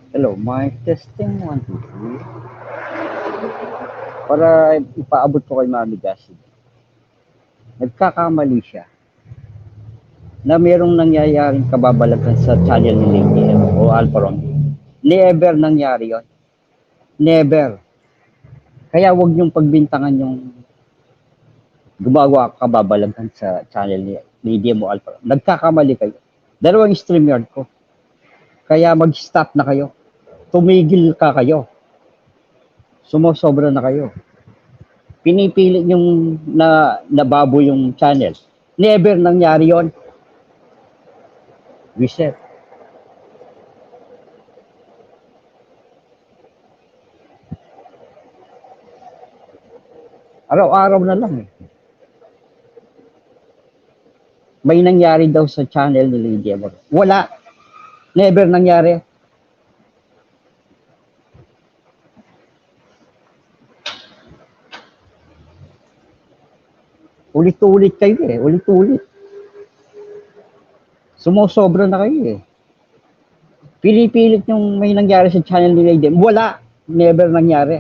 Hello, mic testing 1, 2, 3. Para ipaabot ko kay Mami Gassi. Nagkakamali siya na mayroong nangyayaring kababalaghan sa channel ni Lady M o Alpha Romeo. Never nangyari yon. Never. Kaya wag niyong pagbintangan yung gumagawa kababalaghan sa channel ni Lady M o Alpha Romeo. Nagkakamali kayo. Dalawang StreamYard ko. Kaya mag-stop na kayo. Tumigil ka kayo. Sumosobra na kayo. Pinipili yung nababo yung channel. Never nangyari yon. Reset. Araw-araw na lang eh. May nangyari daw sa channel ni Lady M. Wala. Never nangyari. Ulit-ulit kayo eh. Ulit-ulit. Sumosobra na kayo eh. Pinipilit yung may nangyari sa channel ni Lady M. Wala. Never nangyari.